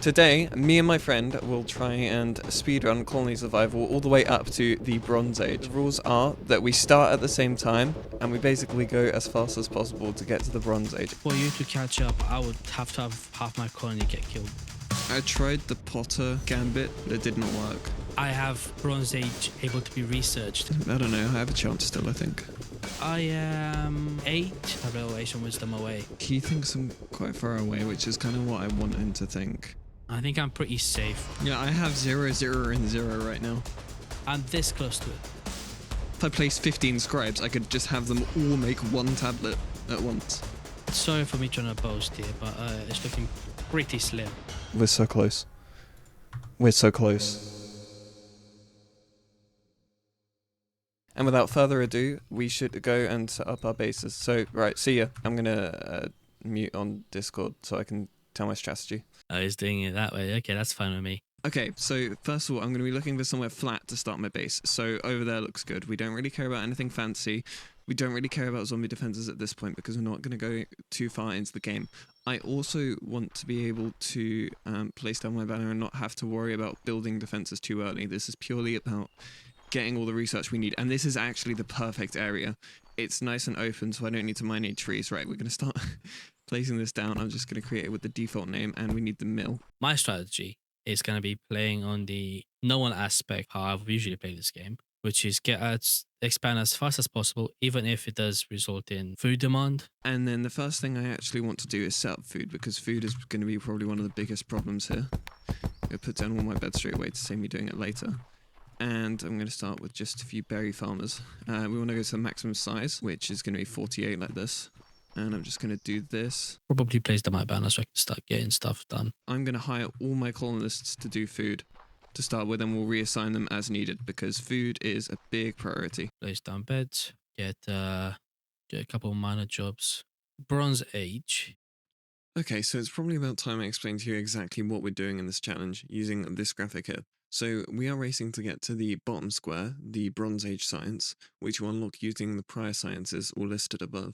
Today, me and my friend will try and speedrun Colony Survival all the way up to the Bronze Age. The rules are that we start at the same time, and we basically go as fast as possible to get to the Bronze Age. For you to catch up, I would have to have half my colony get killed. I tried the Potter gambit, but it did not work. I have Bronze Age able to be researched. I don't know, I have a chance still, I think. I am 8 Revelation Wisdom away. He thinks I'm quite far away, which is kind of what I want him to think. I think I'm pretty safe. Yeah, I have 0, 0, and 0 right now. I'm this close to it. If I place 15 scribes, I could just have them all make one tablet at once. Sorry for me trying to boast here, but it's looking pretty slim. We're so close. We're so close. And without further ado, we should go and set up our bases. So, right, see ya. I'm gonna mute on Discord so I can tell my strategy. Oh, he's doing it that way. Okay, that's fine with me. Okay, so first of all, I'm going to be looking for somewhere flat to start my base. So over there looks good. We don't really care about anything fancy. We don't really care about zombie defenses at this point because we're not going to go too far into the game. I also want to be able to place down my banner and not have to worry about building defenses too early. This is purely about getting all the research we need. And this is actually the perfect area. It's nice and open, so I don't need to mine any trees. Right, we're going to start placing this down. I'm just going to create it with the default name, and we need the mill. My strategy is going to be playing on the no one aspect, how I've usually played this game, which is expand as fast as possible, even if it does result in food demand. And then the first thing I actually want to do is set up food, because food is going to be probably one of the biggest problems here. I'm going to put down all my beds straight away to save me doing it later. And I'm going to start with just a few berry farmers. We want to go to the maximum size, which is going to be 48 like this. And I'm just going to do this. Probably place down my banner so I can start getting stuff done. I'm going to hire all my colonists to do food to start with, and we'll reassign them as needed because food is a big priority. Place down beds, get a couple of minor jobs. Bronze Age. Okay, so it's probably about time I explain to you exactly what we're doing in this challenge using this graphic here. So we are racing to get to the bottom square, the Bronze Age science, which will unlock using the prior sciences all listed above.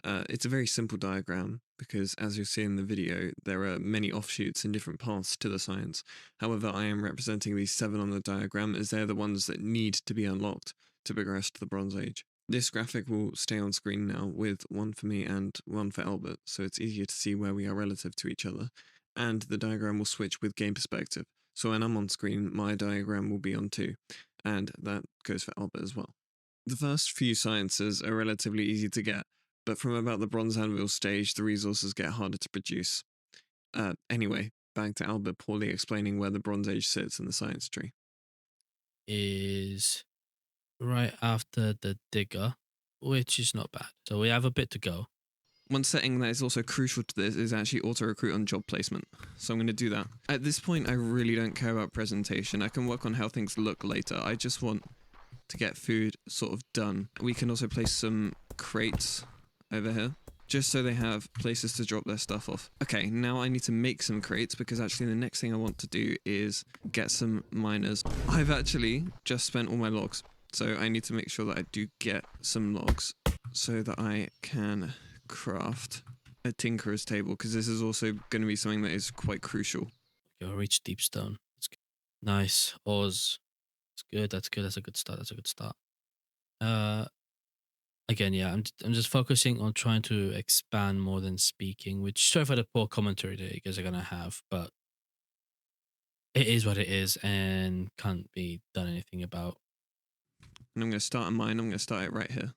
It's a very simple diagram because, as you'll see in the video, there are many offshoots and different paths to the science. However, I am representing these 7 on the diagram as they're the ones that need to be unlocked to progress to the Bronze Age. This graphic will stay on screen now with one for me and one for Albert, so it's easier to see where we are relative to each other. And the diagram will switch with game perspective. So when I'm on screen, my diagram will be on too, and that goes for Albert as well. The first few sciences are relatively easy to get, but from about the Bronze Anvil stage, the resources get harder to produce. Anyway, back to Albert poorly explaining where the Bronze Age sits in the science tree. Is right after the digger, which is not bad. So we have a bit to go. One setting that is also crucial to this is actually auto-recruit on job placement. So I'm going to do that. At this point, I really don't care about presentation. I can work on how things look later. I just want to get food sort of done. We can also place some crates over here, just so they have places to drop their stuff off. Okay, now I need to make some crates because actually the next thing I want to do is get some miners. I've actually just spent all my logs, so I need to make sure that I do get some logs so that I can craft a tinkerer's table, because this is also going to be something that is quite crucial. Okay, I'll reach deep stone. That's good. Nice. Oz. That's good. That's good. That's a good start. That's a good start. Again, yeah, I'm just focusing on trying to expand more than speaking, which sorry for the poor commentary that you guys are gonna have, but it is what it is and can't be done anything about. And I'm going to start a mine. I'm going to start it right here.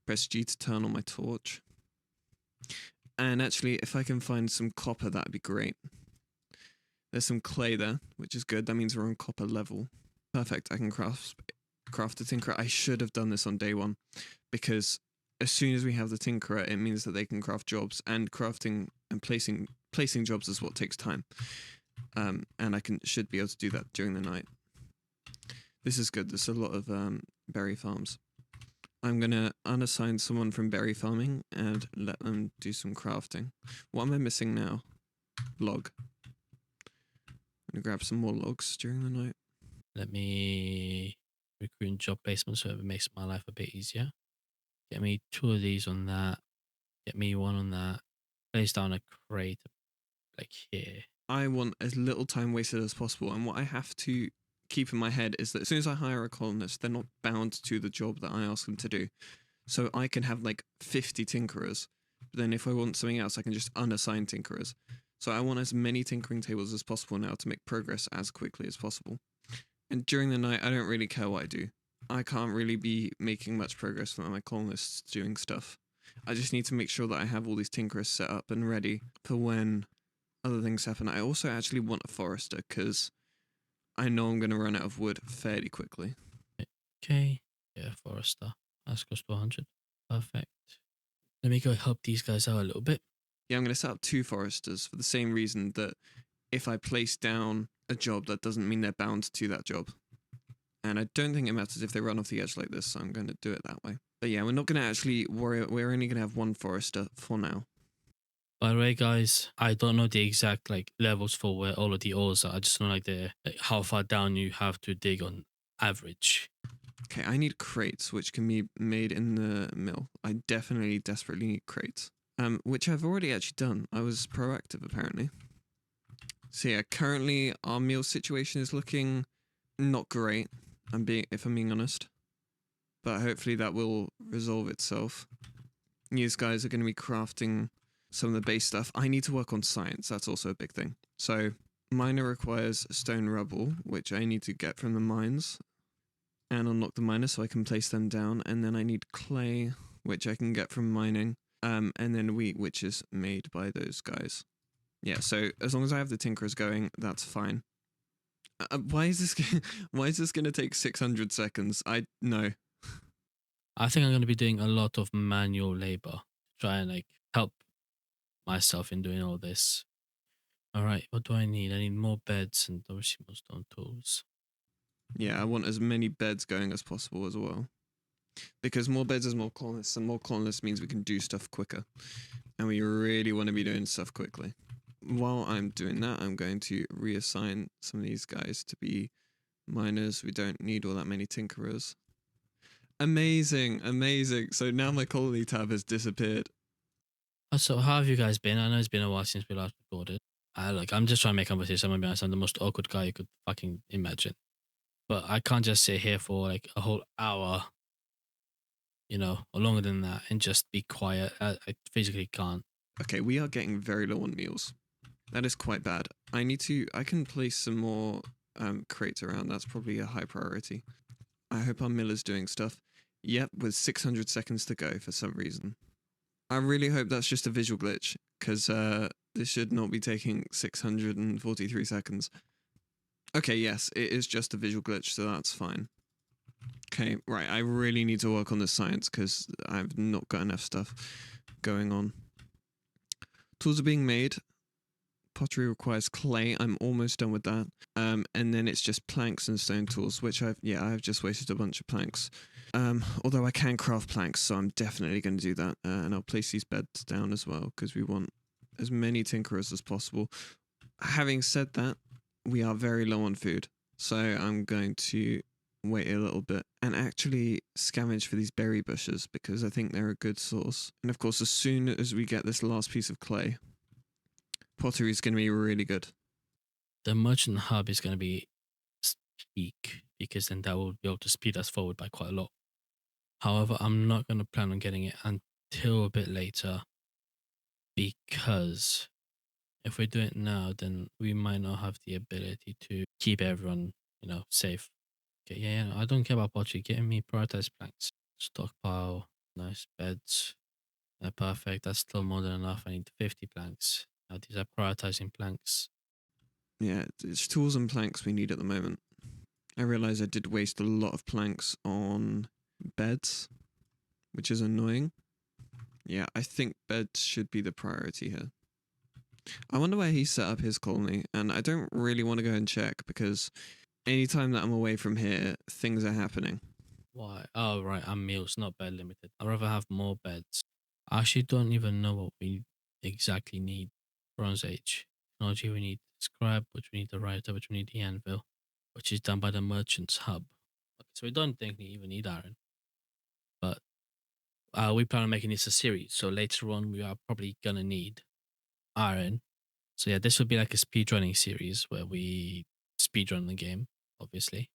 Press G to turn on my torch. And actually, if I can find some copper, that'd be great. There's some clay there, which is good. That means we're on copper level. Perfect. I can craft a tinkerer. I should have done this on day 1, because as soon as we have the tinkerer, it means that they can craft jobs, and crafting and placing jobs is what takes time. And I should be able to do that during the night. This is good. There's a lot of berry farms. I'm going to unassign someone from berry farming and let them do some crafting. What am I missing now? Log. I'm going to grab some more logs during the night. Let me recruit job placement so it makes my life a bit easier. Get me 2 of these on that. Get me 1 on that. Place down a crate like here. I want as little time wasted as possible. And what I have to keep in my head is that as soon as I hire a colonist, they're not bound to the job that I ask them to do. So I can have like 50 tinkerers. But then if I want something else, I can just unassign tinkerers. So I want as many tinkering tables as possible now to make progress as quickly as possible. And during the night, I don't really care what I do. I can't really be making much progress without my colonists doing stuff. I just need to make sure that I have all these tinkerers set up and ready for when other things happen. I also actually want a forester because I know I'm going to run out of wood fairly quickly. Okay. Yeah, Forester. That's close to 100. Perfect. Let me go help these guys out a little bit. Yeah, I'm going to set up 2 foresters for the same reason that if I place down a job, that doesn't mean they're bound to that job. And I don't think it matters if they run off the edge like this, so I'm going to do it that way. But yeah, we're not going to actually worry. We're only going to have 1 forester for now. By the way, guys, I don't know the exact like levels for where all of the ores are. I just know like how far down you have to dig on average. Okay, I need crates, which can be made in the mill. I definitely desperately need crates. Which I've already actually done. I was proactive, apparently. So yeah, currently our meal situation is looking not great. If I'm being honest, but hopefully that will resolve itself. These guys are going to be crafting some of the base stuff. I need to work on science. That's also a big thing. So miner requires stone rubble, which I need to get from the mines and unlock the miners so I can place them down. And then I need clay, which I can get from mining. And then wheat, which is made by those guys. Yeah, so as long as I have the tinkerers going, that's fine. Why is this? Why is this going to take 600 seconds? I no. I think I'm going to be doing a lot of manual labor, try and like help myself in doing all this. All right, what do I need? I need more beds and obviously more stone tools. Yeah, I want as many beds going as possible as well. Because more beds is more colonists, and more colonists means we can do stuff quicker. And we really want to be doing stuff quickly. While I'm doing that, I'm going to reassign some of these guys to be miners. We don't need all that many tinkerers. Amazing, amazing. So now my colony tab has disappeared. So how have you guys been? I know it's been a while since we last recorded. Look, I'm just trying to make conversation. I'm gonna be honest, I'm the most awkward guy you could fucking imagine. But I can't just sit here for like a whole hour, or longer than that and just be quiet. I physically can't. Okay, we are getting very low on meals. That is quite bad. I can place some more crates around. That's probably a high priority. I hope our miller's doing stuff. Yep, with 600 seconds to go for some reason. I really hope that's just a visual glitch, because this should not be taking 643 seconds. Okay, yes, it is just a visual glitch, so that's fine. Okay, right, I really need to work on the science, because I've not got enough stuff going on. Tools are being made. Pottery requires clay. I'm almost done with that. And then it's just planks and stone tools, which I've just wasted a bunch of planks. Although I can craft planks, so I'm definitely going to do that. And I'll place these beds down as well, because we want as many tinkerers as possible. Having said that, we are very low on food, so I'm going to wait a little bit and actually scavenge for these berry bushes, because I think they're a good source. And of course, as soon as we get this last piece of clay, pottery is going to be really good. The merchant hub is going to be peak because then that will be able to speed us forward by quite a lot. However, I'm not going to plan on getting it until a bit later because if we do it now, then we might not have the ability to keep everyone, safe. Okay, yeah, I don't care about pottery. Getting me prioritized planks, stockpile, nice beds. Perfect. That's still more than enough. I need 50 planks. Now these are prioritizing planks. Yeah, it's tools and planks we need at the moment. I realize I did waste a lot of planks on beds, which is annoying. Yeah, I think beds should be the priority here. I wonder where he set up his colony, and I don't really want to go and check because anytime that I'm away from here, things are happening. Why? Oh, right. I'm meals, not bed limited. I'd rather have more beds. I actually don't even know what we exactly need. Bronze Age. Technology, we need scribe, which we need the writer, which we need the anvil, which is done by the merchant's hub. Okay, so we don't think we even need iron. But we plan on making this a series. So later on, we are probably going to need iron. So yeah, this would be like a speedrunning series where we speedrun the game, obviously.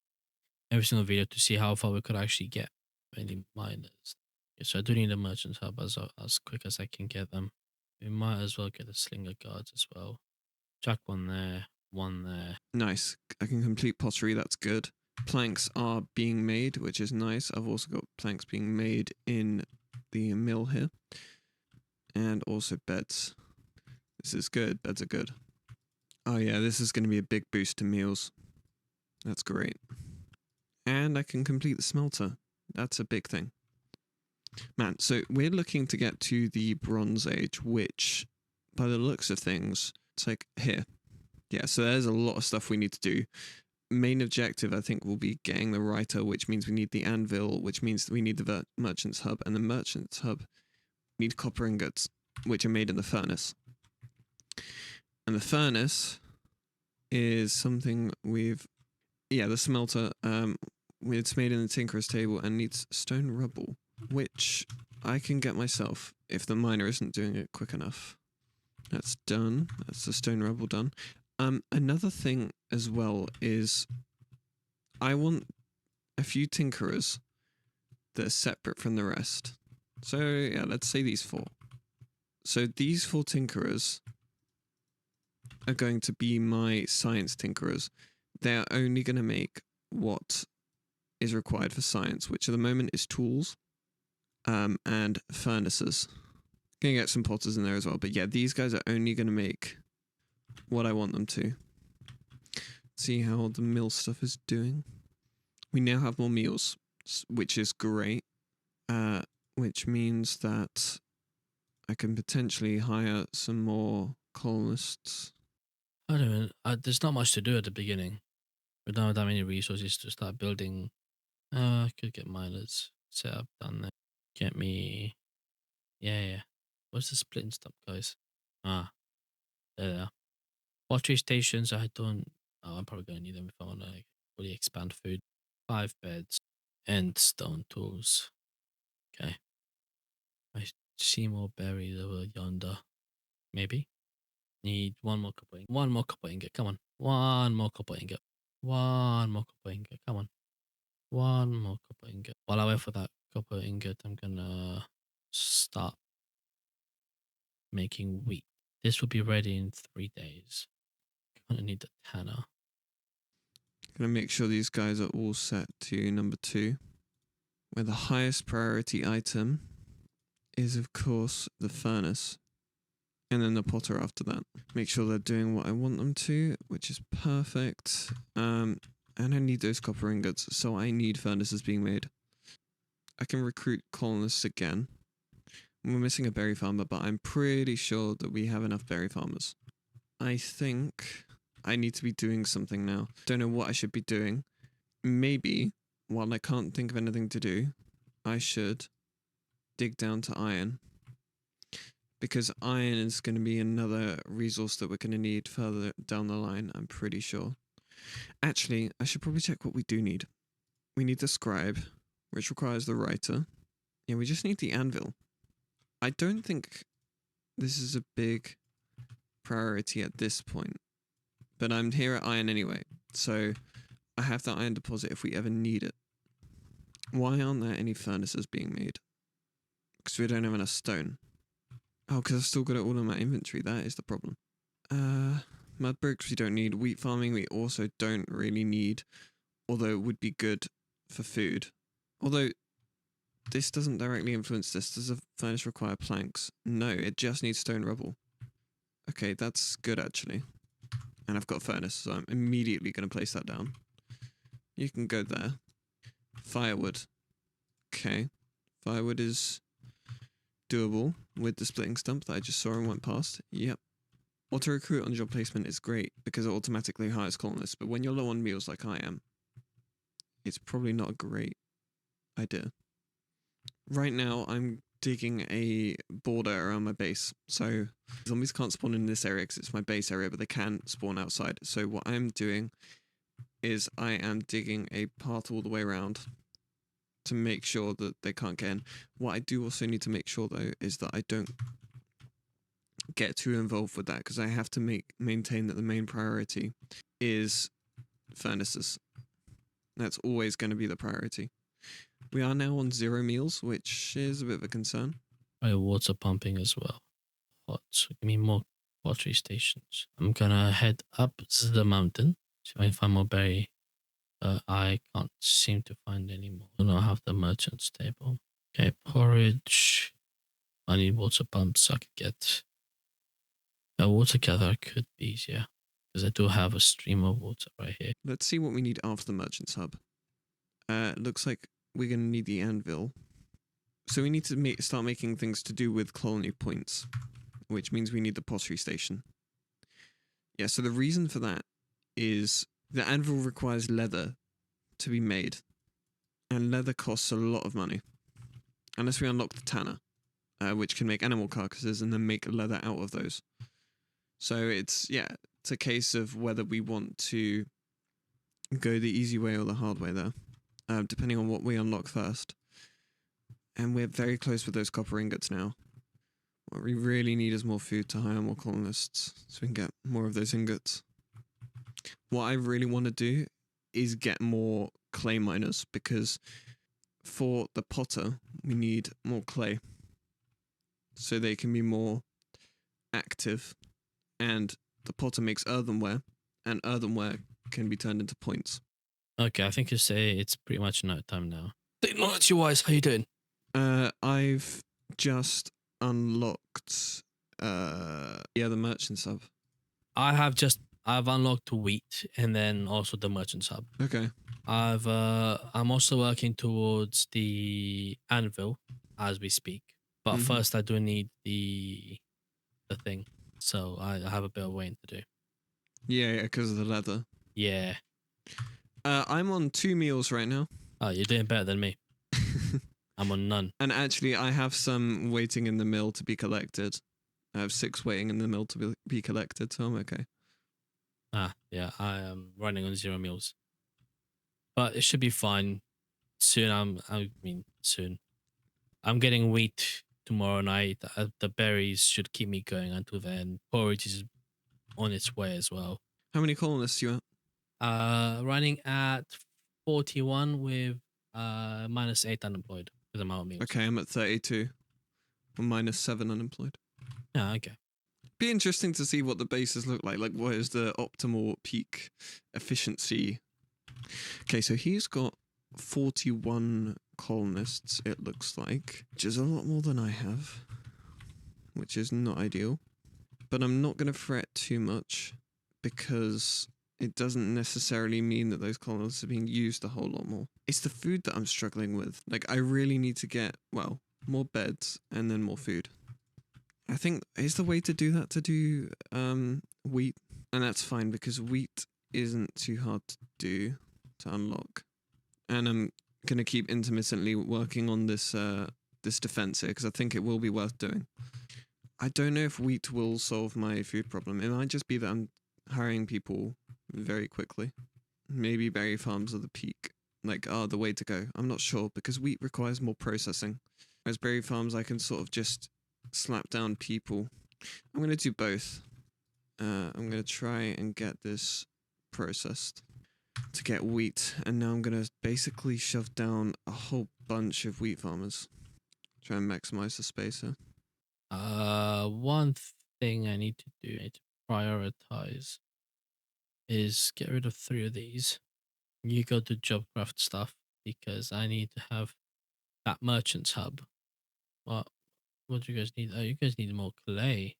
Every single video to see how far we could actually get. Any miners. Yeah, so I do need a merchant hub as quick as I can get them. We might as well get a slinger guards as well. Chuck one there, one there. Nice. I can complete pottery. That's good. Planks are being made, which is nice. I've also got planks being made in the mill here. And also beds. This is good. Beds are good. Oh yeah, this is going to be a big boost to meals. That's great. And I can complete the smelter. That's a big thing. Man, so we're looking to get to the Bronze Age, which, by the looks of things, it's like here. Yeah, so there's a lot of stuff we need to do. Main objective, I think, will be getting the writer, which means we need the anvil, which means we need the merchant's hub, and the merchant's hub need copper ingots, which are made in the furnace. And the furnace is something the smelter, it's made in the tinkerer's table and needs stone rubble, which I can get myself if the miner isn't doing it quick enough. That's done. That's the stone rubble done. Another thing as well is I want a few tinkerers that are separate from the rest. So yeah, let's say these 4. So these 4 tinkerers are going to be my science tinkerers. They're only going to make what is required for science, which at the moment is tools and furnaces. Gonna get some potters in there as well, but yeah, these guys are only going to make what I want them to. See how the mill stuff is doing. We now have more meals, which is great, which means that I can potentially hire some more colonists. I don't know. There's not much to do at the beginning. We don't have that many resources to start building. I could get miners set up down there. Get me. Yeah. What's the splitting stop, guys? Ah, there they are. Pottery stations, I don't. Oh, I'm probably going to need them if I want to really expand food. 5 beds and stone tools. Okay. I see more berries over yonder. Maybe. Need one more copper ingot. One more copper ingot. Come on. One more copper ingot. One more copper ingot. Come on. One more copper ingot. While I wait for that copper ingot, I'm gonna start making wheat. This will be ready in 3 days. Gonna need the tanner. Gonna make sure these guys are all set to number 2. Where the highest priority item is, of course, the furnace. And then the potter after that. Make sure they're doing what I want them to, which is perfect. And I need those copper ingots, so I need furnaces being made. I can recruit colonists again. We're missing a berry farmer, but I'm pretty sure that we have enough berry farmers. I think I need to be doing something now. Don't know what I should be doing. Maybe, while I can't think of anything to do, I should dig down to iron. Because iron is going to be another resource that we're going to need further down the line, I'm pretty sure. Actually, I should probably check what we do need. We need the scribe, which requires the writer. Yeah, we just need the anvil. I don't think this is a big priority at this point. But I'm here at iron anyway, so I have that iron deposit if we ever need it. Why aren't there any furnaces being made? Because we don't have enough stone. Oh, because I've still got it all in my inventory. That is the problem. Mud bricks we don't need. Wheat farming we also don't really need. Although it would be good for food. Although this doesn't directly influence this. Does a furnace require planks? No, it just needs stone rubble. Okay, that's good actually. And I've got a furnace, so I'm immediately going to place that down. You can go there. Firewood. Okay. Firewood is doable with the splitting stump that I just saw and went past. Yep. Auto recruit on job placement is great because it automatically hires colonists, but when you're low on meals like I am, it's probably not a great idea. Right now, I'm digging a border around my base, so zombies can't spawn in this area because it's my base area, but they can spawn outside. So what I'm doing is I am digging a path all the way around to make sure that they can't get in. What I do also need to make sure though is that I don't get too involved with that because I have to maintain that the main priority is furnaces. That's always going to be the priority. We are now on 0 meals, which is a bit of a concern. Water pumping as well. Hot. Give me more pottery stations. I'm gonna head up the mountain see if I can find more berry. I can't seem to find any more. I don't have the merchant's table. Okay, porridge. I need water pumps so I could get a water gather. Could be easier because I do have a stream of water right here. Let's see what we need after the merchant's hub. Looks like we're going to need the anvil. So we need to start making things to do with colony points, which means we need the pottery station. Yeah, so the reason for that is the anvil requires leather to be made, and leather costs a lot of money. Unless we unlock the tanner, which can make animal carcasses and then make leather out of those. So it's a case of whether we want to go the easy way or the hard way there, depending on what we unlock first. And we're very close with those copper ingots now. What we really need is more food to hire more colonists so we can get more of those ingots. What I really want to do is get more clay miners because for the potter, we need more clay so they can be more active. And the potter makes earthenware, and earthenware can be turned into points. Okay, I think you say it's pretty much night time now. Technology-wise, how you doing? I've just unlocked the merchant sub. I've unlocked wheat and then also the merchant sub. Okay. I'm also working towards the anvil as we speak. But first I do need the thing. So I have a bit of waiting to do. Yeah, because of the leather. Yeah. I'm on 2 meals right now. Oh, you're doing better than me. I'm on none. And actually, I have some waiting in the mill to be collected. I have 6 waiting in the mill to be collected, so I'm okay. Yeah, I am running on 0 meals. But it should be fine. Soon, soon. I'm getting wheat tomorrow night. The berries should keep me going until then. Porridge is on its way as well. How many colonists you at? Running at 41 with -8 unemployed with amount of meals. Okay, I'm at 32. I'm -7 unemployed. Yeah, okay. Be interesting to see what the bases look like. Like, what is the optimal peak efficiency? Okay, so he's got 41 colonists, it looks like, which is a lot more than I have, which is not ideal. But I'm not going to fret too much because it doesn't necessarily mean that those colonists are being used a whole lot more. It's the food that I'm struggling with. Like, I really need to get, well, more beds and then more food. I think is the way to do that to do wheat, and that's fine because wheat isn't too hard to do to unlock. And I'm gonna keep intermittently working on this this defense here because I think it will be worth doing. I don't know if wheat will solve my food problem. It might just be that I'm hiring people very quickly. Maybe berry farms are the peak, are the way to go. I'm not sure because wheat requires more processing. Whereas berry farms, I can sort of just slap down people. I'm going to do both. I'm going to try and get this processed to get wheat. And now I'm going to basically shove down a whole bunch of wheat farmers. Try and maximize the space here. One thing I need to do, I need to prioritize, is get rid of 3 of these. You go to jobcraft stuff because I need to have that merchant's hub. What do you guys need? Oh, you guys need more clay.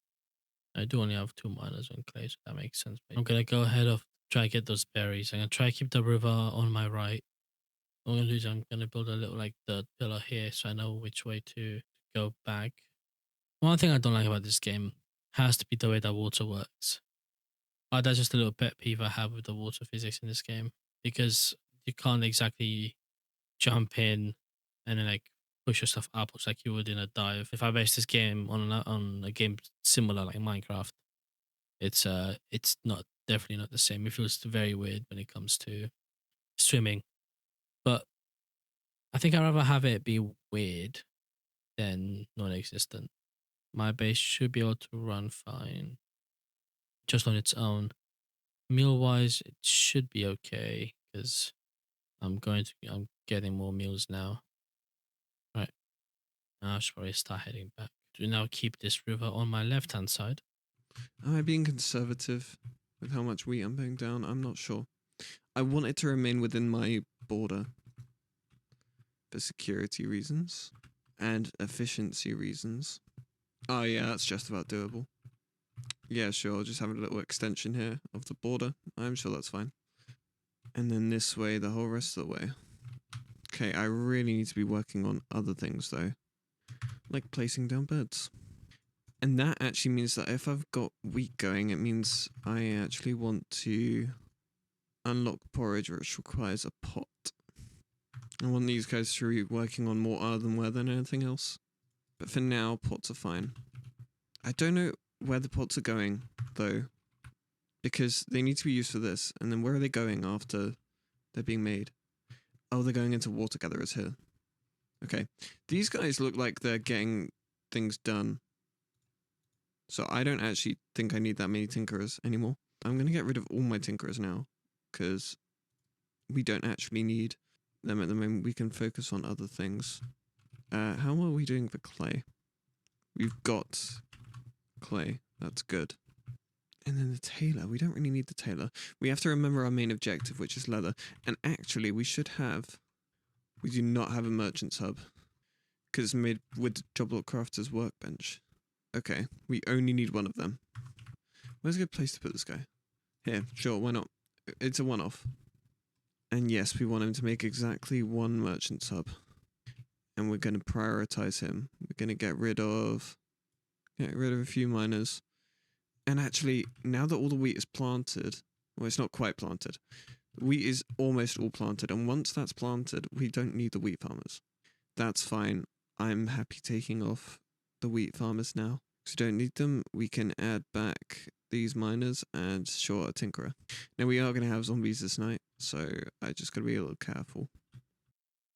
I do only have 2 miners on clay, so that makes sense. I'm gonna go ahead of try to get those berries. I'm gonna try to keep the river on my right. What I'm gonna do is I'm gonna build a little dirt pillar here so I know which way to go back. One thing I don't like about this game has to be the way that water works. That's just a little pet peeve I have with the water physics in this game because you can't exactly jump in and then push yourself upwards like you would in a dive. If I base this game on a game similar like Minecraft, it's definitely not the same. It feels very weird when it comes to swimming. But I think I'd rather have it be weird than non-existent. My base should be able to run fine just on its own. Meal wise, it should be okay because I'm getting more meals now. Right. Now I should probably start heading back. Do now keep this river on my left hand side. Am I being conservative with how much wheat I'm putting down? I'm not sure. I want it to remain within my border for security reasons and efficiency reasons. Oh yeah, that's just about doable. Yeah, sure, I'll just have a little extension here of the border. I'm sure that's fine. And then this way, the whole rest of the way. Okay, I really need to be working on other things though, like placing down beds. And that actually means that if I've got wheat going, it means I actually want to unlock porridge, which requires a pot. I want these guys to be working on more earthenware than anything else. But for now, pots are fine. I don't know where the pots are going, though, because they need to be used for this. And then where are they going after they're being made? Oh, they're going into water gatherers here. Okay. These guys look like they're getting things done. So I don't actually think I need that many tinkerers anymore. I'm going to get rid of all my tinkerers now, because we don't actually need them at the moment. We can focus on other things. How are we doing for clay? We've got clay. That's good. And then the tailor. We don't really need the tailor. We have to remember our main objective, which is leather. And actually, we should have... We do not have a merchant's hub, because it's made with the Joblot Crafter's workbench. Okay, we only need one of them. Where's a good place to put this guy? Here, sure, why not? It's a one-off. And yes, we want him to make exactly one merchant's hub. And we're going to prioritize him. We're going to get rid of a few miners. And actually, now that all the wheat is planted, well, it's not quite planted. Wheat is almost all planted. And once that's planted, we don't need the wheat farmers. That's fine. I'm happy taking off the wheat farmers now. Because we don't need them. We can add back these miners and sure, a tinkerer. Now we are going to have zombies this night, so I just got to be a little careful.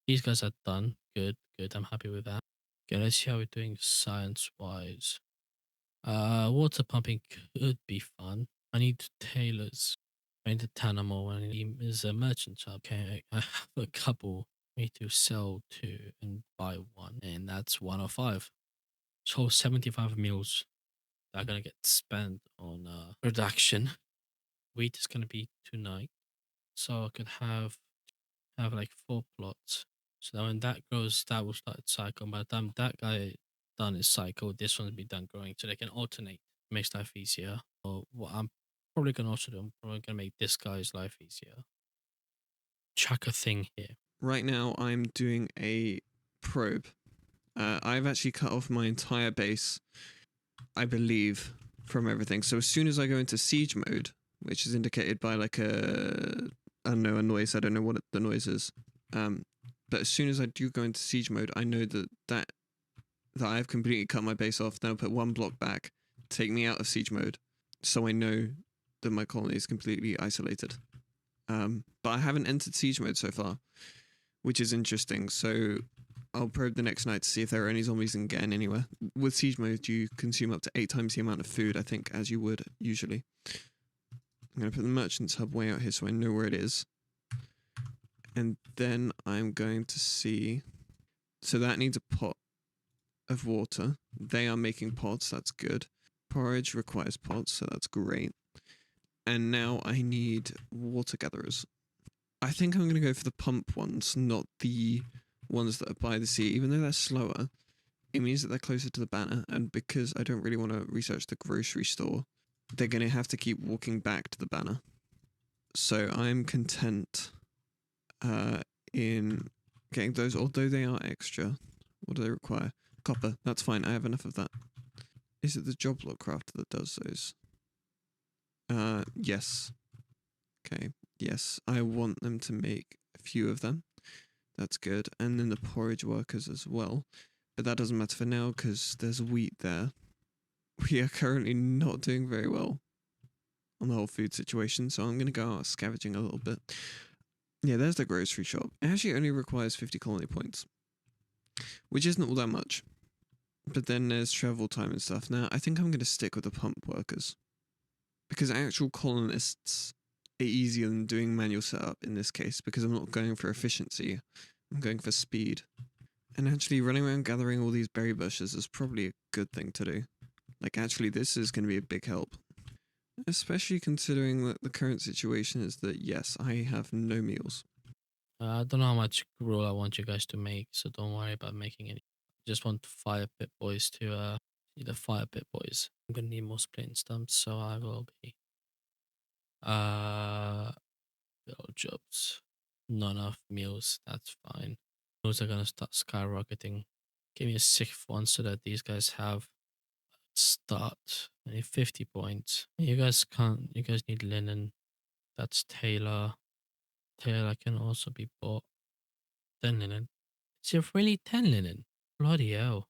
These guys are done. Good, good. I'm happy with that. Okay, let's see how we're doing science-wise. Water pumping could be fun. I need tailors. I need a Tanamo. I need is a merchant shop. Okay, I have a couple. I need to sell two and buy one, and that's 105. So 75 meals that are gonna get spent on production. Wheat is gonna be tonight, so I could have like 4 plots. So that when that grows, that will start its cycle. By the time that guy done his cycle, this one will be done growing, so they can alternate. Makes life easier. Or what I'm probably gonna also do, I'm probably gonna make this guy's life easier. Chuck a thing here. Right now, I'm doing a probe. I've actually cut off my entire base, I believe, from everything. So as soon as I go into siege mode, which is indicated by like a noise. I don't know what the noise is. But as soon as I do go into siege mode, I know that I've completely cut my base off. Then I'll put one block back, take me out of siege mode, so I know that my colony is completely isolated. But I haven't entered siege mode so far, which is interesting. So I'll probe the next night to see if there are any zombies and get in anywhere. With siege mode, you consume up to 8 times the amount of food, I think, as you would usually. I'm going to put the merchant's hub way out here so I know where it is. And then I'm going to see... So that needs a pot of water. They are making pots, that's good. Porridge requires pots, so that's great. And now I need water gatherers. I think I'm going to go for the pump ones, not the ones that are by the sea. Even though they're slower, it means that they're closer to the banner. And because I don't really want to research the grocery store, they're going to have to keep walking back to the banner. So I'm content in getting those, although they are extra. What do they require? Copper. That's fine. I have enough of that. Is it the Joblot Crafter that does those? Yes. Okay. Yes. I want them to make a few of them. That's good. And then the porridge workers as well. But that doesn't matter for now because there's wheat there. We are currently not doing very well on the whole food situation, so I'm going to go out scavenging a little bit. Yeah, there's the grocery shop. It actually only requires 50 colony points, which isn't all that much. But then there's travel time and stuff. Now, I think I'm going to stick with the pump workers. Because actual colonists are easier than doing manual setup in this case, because I'm not going for efficiency, I'm going for speed. And actually running around gathering all these berry bushes is probably a good thing to do. Like, actually, this is going to be a big help. Especially considering that the current situation is that, yes, I have no meals. I don't know how much gruel I want you guys to make, so don't worry about making any. Just want fire pit boys to see the fire pit boys. I'm gonna need more splint stumps, so I will be build jobs. Not enough meals, that's fine. Meals are gonna start skyrocketing. Give me a sixth one so that these guys have start. I need 50 points. You guys can't, you guys need linen. That's Taylor. Taylor can also be bought. 10 linen. Is it really 10 linen? Bloody hell.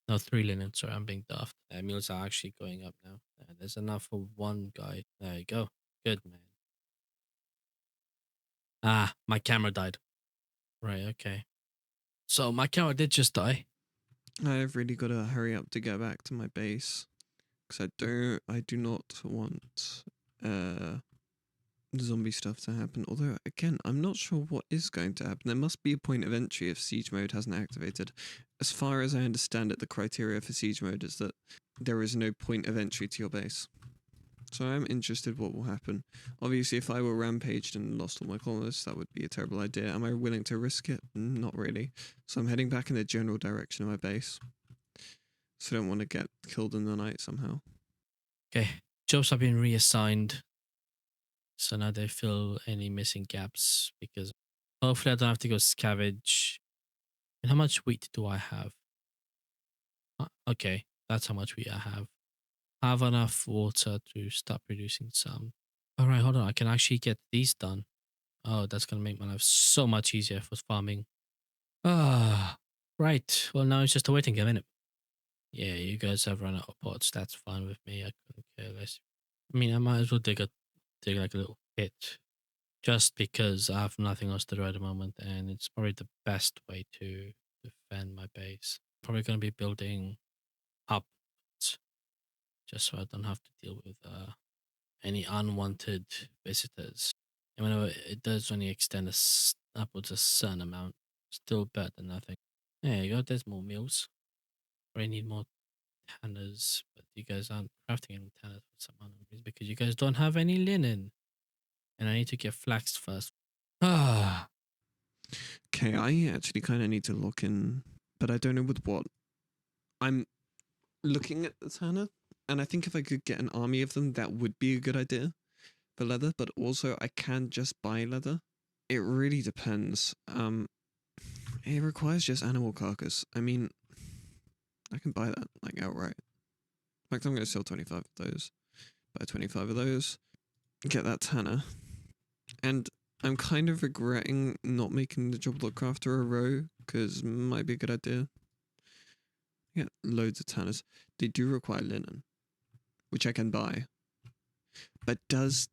No, 3 linen. Sorry, I'm being daft. Meals are actually going up now. There's enough for one guy. There you go. Good, man. Ah, my camera died. Right, okay. So my camera did just die. I've really got to hurry up to get back to my base. Because I do not want zombie stuff to happen. Although, again, I'm not sure what is going to happen. There must be a point of entry if siege mode hasn't activated. As far as I understand it, the criteria for siege mode is that there is no point of entry to your base. So I'm interested what will happen. Obviously, if I were rampaged and lost all my colonists, that would be a terrible idea. Am I willing to risk it? Not really. So I'm heading back in the general direction of my base. So I don't want to get killed in the night somehow. Okay. Jobs have been reassigned. So now they fill any missing gaps because hopefully I don't have to go scavenge. And how much wheat do I have? Okay, that's how much wheat I have. I have enough water to start producing some. All right, hold on. I can actually get these done. Oh, that's going to make my life so much easier for farming. Ah, right. Well, now it's just a waiting game, innit? Yeah, you guys have run out of pots. That's fine with me. I couldn't care less. I mean, I might as well dig like a little pit just because I have nothing else to do at the moment, and it's probably the best way to defend my base. Probably going to be building up just so I don't have to deal with any unwanted visitors. And whenever it does only extend upwards a certain amount, still better than nothing. There you go. There's more meals. I need more tanners, but you guys aren't crafting any tanners for some unknown reason because you guys don't have any linen, and I need to get flax first. Ah. Okay, I actually kind of need to look in, but I don't know with what. I'm looking at the tanner, and I think if I could get an army of them, that would be a good idea for leather, but also I can just buy leather. It really depends. It requires just animal carcass. I mean, I can buy that, like, outright. In fact, I'm going to sell 25 of those. Buy 25 of those. Get that tanner. And I'm kind of regretting not making the Joblot Crafter a row, because might be a good idea. Yeah, loads of tanners. They do require linen, which I can buy. But does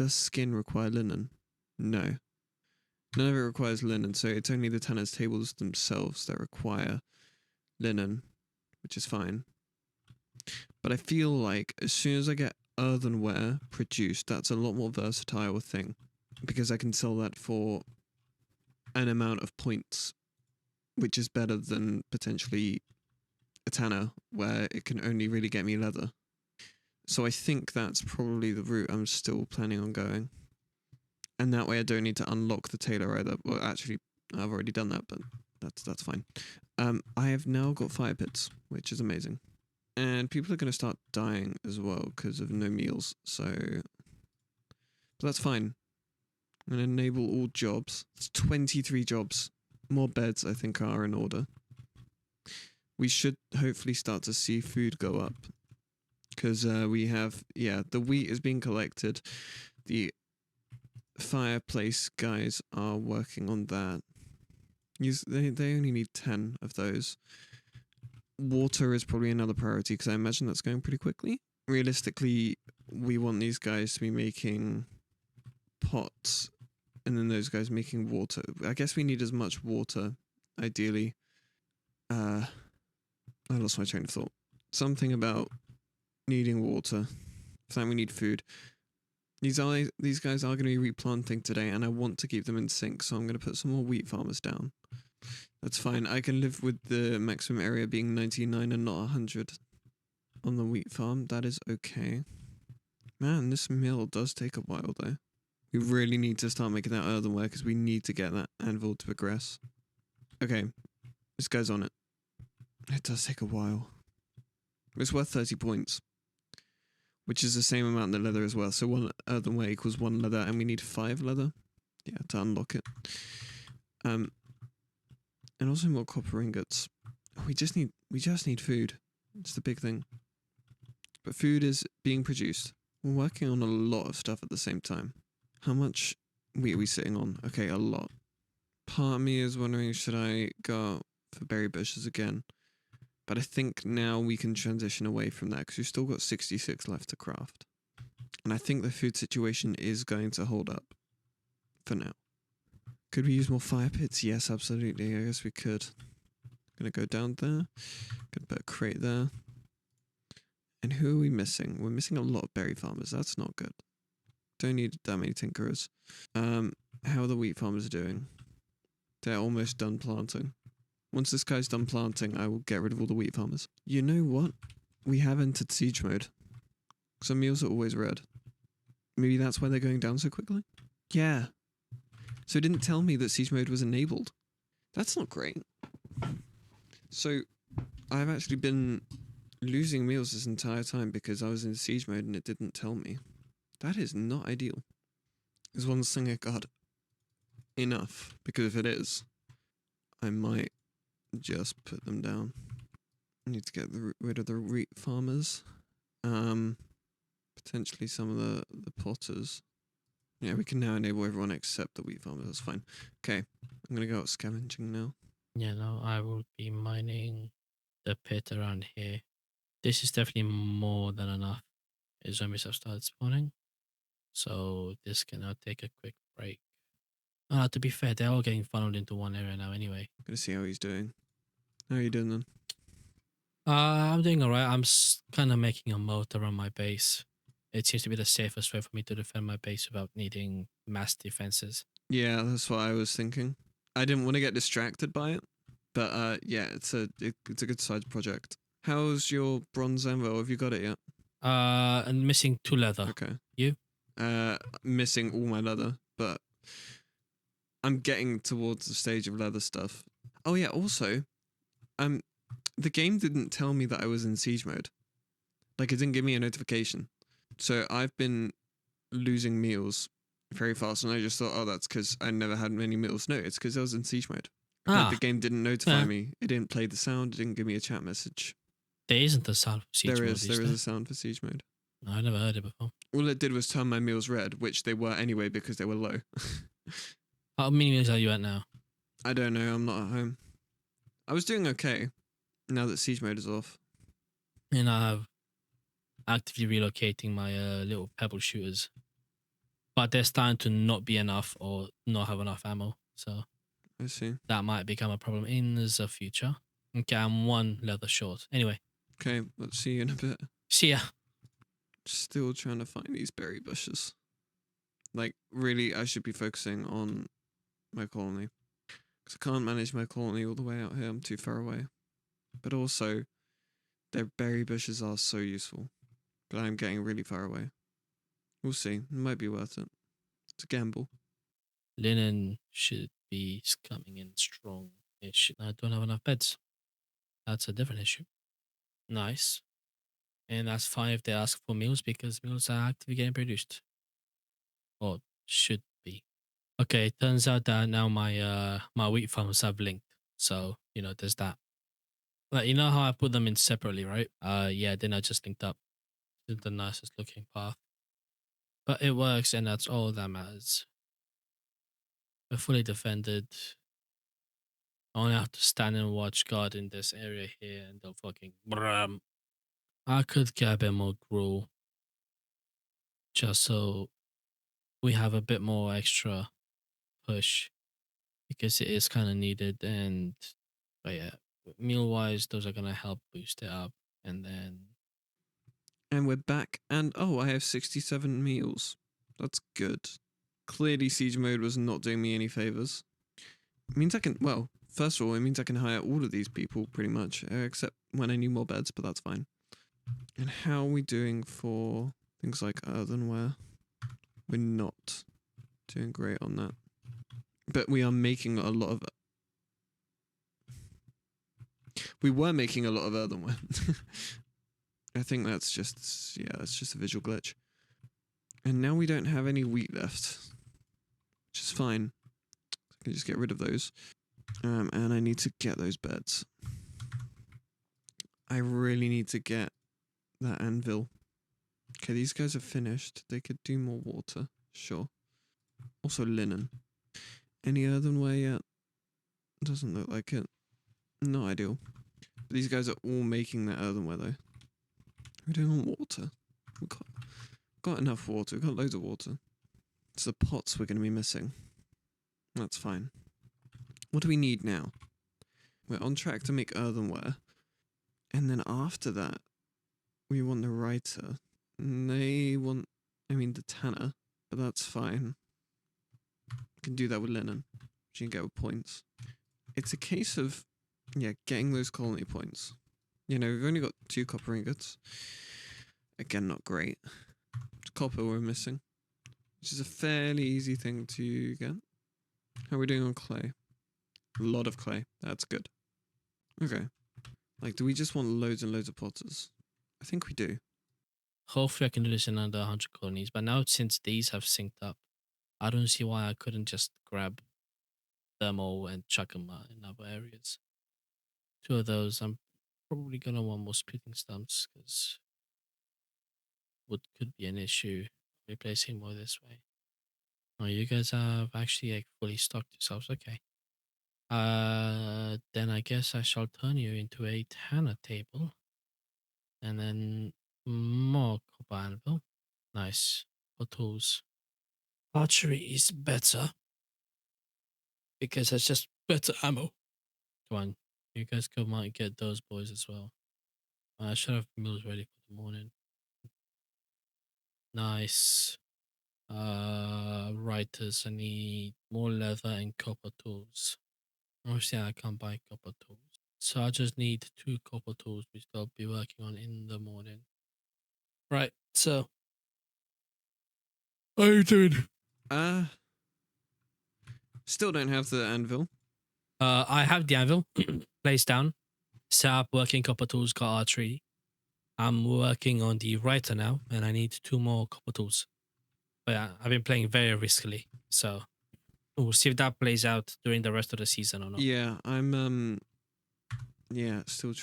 skin require linen? No. None of it requires linen, so it's only the tanner's tables themselves that require linen, which is fine. But I feel like as soon as I get earthenware produced, that's a lot more versatile thing, because I can sell that for an amount of points, which is better than potentially a tanner, where it can only really get me leather. So I think that's probably the route I'm still planning on going. And that way I don't need to unlock the tailor either. Well, actually, I've already done that, but that's fine. I have now got fire pits, which is amazing. And people are going to start dying as well because of no meals. But that's fine. I'm going to enable all jobs. It's 23 jobs. More beds, I think, are in order. We should hopefully start to see food go up. Because we have, the wheat is being collected. The fireplace guys are working on that. They only need 10 of those. Water is probably another priority because I imagine that's going pretty quickly. Realistically, we want these guys to be making pots and then those guys making water. I guess we need as much water, ideally. I lost my train of thought. Something about needing water. For that we need food. These guys are going to be replanting today, and I want to keep them in sync, so I'm going to put some more wheat farmers down. That's fine. I can live with the maximum area being 99 and not 100 on the wheat farm. That is okay. Man, this mill does take a while though. We really need to start making that earthenware because we need to get that anvil to progress. Okay, this guy's on it. It does take a while. It's worth 30 points, which is the same amount in the leather as well. So 1 earthenware equals 1 leather, and we need 5 leather. Yeah, to unlock it. And also more copper ingots. We just need food. It's the big thing. But food is being produced. We're working on a lot of stuff at the same time. How much wheat are we sitting on? Okay, a lot. Part of me is wondering, should I go for berry bushes again? But I think now we can transition away from that because we've still got 66 left to craft. And I think the food situation is going to hold up for now. Could we use more fire pits? Yes, absolutely. I guess we could. Gonna go down there. Gonna put a crate there. And who are we missing? We're missing a lot of berry farmers. That's not good. Don't need that many tinkerers. How are the wheat farmers doing? They're almost done planting. Once this guy's done planting, I will get rid of all the wheat farmers. You know what? We have entered siege mode. Some meals are always red. Maybe that's why they're going down so quickly? Yeah. So it didn't tell me that siege mode was enabled. That's not great. So I've actually been losing meals this entire time because I was in siege mode and it didn't tell me. That is not ideal. Is one thing I got enough? Because if it is, I might just put them down. I need to get rid of the wheat farmers. Potentially some of the potters. Yeah, we can now enable everyone except the wheat farmers. That's fine. Okay, I'm gonna go out scavenging now. Yeah, no, I will be mining the pit around here. This is definitely more than enough. Zombies have started spawning. So this can now take a quick break. To be fair, they're all getting funneled into one area now anyway. Gonna see how he's doing. How are you doing then? I'm doing alright. I'm kind of making a moat around my base. It seems to be the safest way for me to defend my base without needing mass defenses. Yeah, that's what I was thinking. I didn't want to get distracted by it, but yeah, it's a good side project. How's your bronze anvil? Have you got it yet? And missing 2 leather. Okay. You? Missing all my leather, but I'm getting towards the stage of leather stuff. Oh yeah, also, the game didn't tell me that I was in siege mode. Like, it didn't give me a notification. So I've been losing meals very fast, and I just thought, oh, that's because I never had many meals. No, it's because I was in siege mode. But the game didn't notify me. It didn't play the sound. It didn't give me a chat message. There isn't a sound for siege mode. There is a sound for siege mode. I never heard it before. All it did was turn my meals red, which they were anyway because they were low. How many meals are you at now? I don't know. I'm not at home. I was doing okay now that siege mode is off. And I have actively relocating my little pebble shooters. But they're starting to not be enough or not have enough ammo. So I see. That might become a problem in the future. Okay, I'm 1 leather short. Anyway. Okay, let's see you in a bit. See ya. Still trying to find these berry bushes. Like, really, I should be focusing on my colony. Because I can't manage my colony all the way out here. I'm too far away. But also, their berry bushes are so useful. But I'm getting really far away. We'll see. It might be worth it. It's a gamble. Linen should be coming in strong. I don't have enough beds. That's a different issue. Nice. And that's fine if they ask for meals because meals are actively getting produced. Or should be. Okay, it turns out that now my my wheat farms have linked. So, there's that. Like, you know how I put them in separately, right? Yeah, they're not just linked up. It's the nicest looking path. But it works and that's all that matters. We're fully defended. I only have to stand and watch guard in this area here and they'll fucking bram. I could get a bit more gruel. Just so we have a bit more extra push. Because it is kind of needed but yeah, meal wise, those are gonna help boost it up, and then And we're back, and oh, I have 67 meals. That's good. Clearly, siege mode was not doing me any favors. It means I can, well, first of all, it means I can hire all of these people pretty much, except when I need more beds, but that's fine. And how are we doing for things like earthenware? We're not doing great on that. But we are making a lot of. We were making a lot of earthenware. I think that's just, yeah, that's just a visual glitch. And now we don't have any wheat left, which is fine. I can just get rid of those. And I need to get those beds. I really need to get that anvil. Okay, these guys are finished. They could do more water, sure. Also linen. Any earthenware yet? Doesn't look like it. Not ideal. But these guys are all making their earthenware though. We're doing on water. We've got enough water. We've got loads of water. It's the pots we're going to be missing. That's fine. What do we need now? We're on track to make earthenware. And then after that, we want the writer. And they want, the tanner. But that's fine. We can do that with linen. Which you can get with points. It's a case of, yeah, getting those colony points. You know, we've only got 2 copper ingots. Again, not great. It's copper we're missing. Which is a fairly easy thing to get. How are we doing on clay? A lot of clay. That's good. Okay. Like, do we just want loads and loads of potters? I think we do. hopefully I can do this in under 100 colonies. But now since these have synced up, I don't see why I couldn't just grab them all and chuck them in other areas. 2 of those, I'm probably gonna want more splitting stumps because wood could be an issue replacing more this way. Oh, you guys have actually like fully stocked yourselves. Okay. Then I guess I shall turn you into a tanner table, and then more copper anvil. Nice. For tools. Archery is better because it's just better ammo. Come on, you guys go might get those boys as well. I should have meals ready for the morning. Nice. Writers. I need more leather and copper tools. Obviously, I can't buy copper tools. So I just need 2 copper tools, which I'll be working on in the morning. Right, so. How are you doing? Still don't have the anvil. I have the anvil placed down. Set up working copper tools, got archery. I'm working on the writer now, and I need 2 more copper tools. But yeah, I've been playing very riskily, so we'll see if that plays out during the rest of the season or not. Yeah, I'm still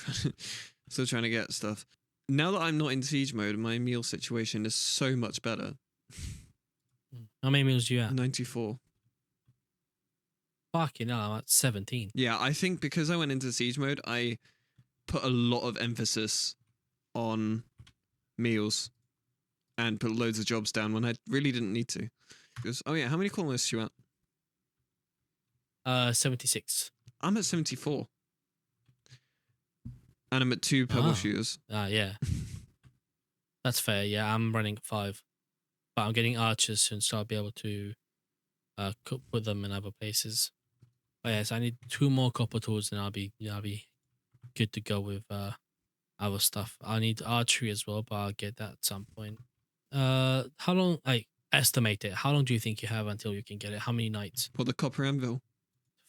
trying to get stuff. Now that I'm not in siege mode, my meal situation is so much better. How many meals do you have? 94. Fucking hell, I'm at 17. Yeah, I think because I went into siege mode, I put a lot of emphasis on meals and put loads of jobs down when I really didn't need to. Because, oh yeah, how many colonists are you at? 76. I'm at 74. And I'm at 2 pebble shooters. Yeah. That's fair. Yeah, I'm running 5. But I'm getting archers soon, so I'll be able to put them in other places. But yes, I need 2 more copper tools, and I'll be good to go with other stuff. I need archery as well, but I'll get that at some point. How long? Estimate it. How long do you think you have until you can get it? How many nights? For the copper anvil.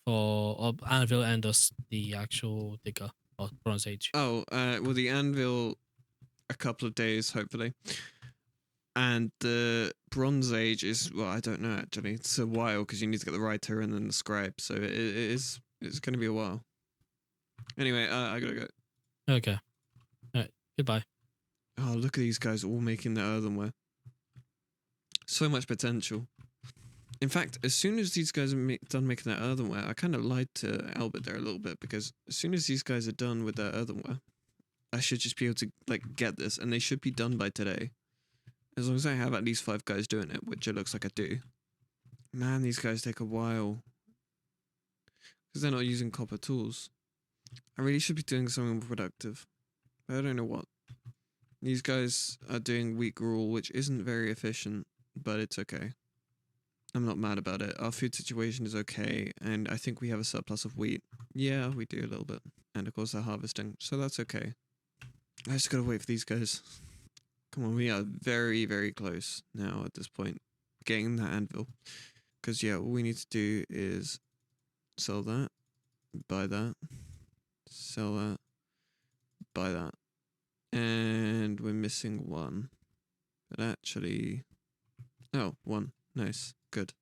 For anvil and the actual digger or Bronze Age. Oh, well, the anvil, a couple of days, hopefully. And the Bronze Age is, well, I don't know actually. It's a while because you need to get the writer and then the scribe. So it's going to be a while. Anyway, I gotta go. Okay. All right. Goodbye. Oh, look at these guys all making their earthenware. So much potential. In fact, as soon as these guys are done making their earthenware, I kind of lied to Albert there a little bit because as soon as these guys are done with their earthenware, I should just be able to get this, and they should be done by today. As long as I have at least 5 guys doing it, which it looks like I do. Man, these guys take a while. Because they're not using copper tools. I really should be doing something more productive, but I don't know what. These guys are doing weak rule, which isn't very efficient, but it's okay. I'm not mad about it. Our food situation is okay, and I think we have a surplus of wheat. Yeah, we do a little bit. And of course they're harvesting, so that's okay. I just gotta wait for these guys. Come on, we are very, very close now at this point. Getting that anvil. Because yeah, all we need to do is sell that, buy that, sell that, buy that. And we're missing one. But actually... Oh, one. Nice. Good.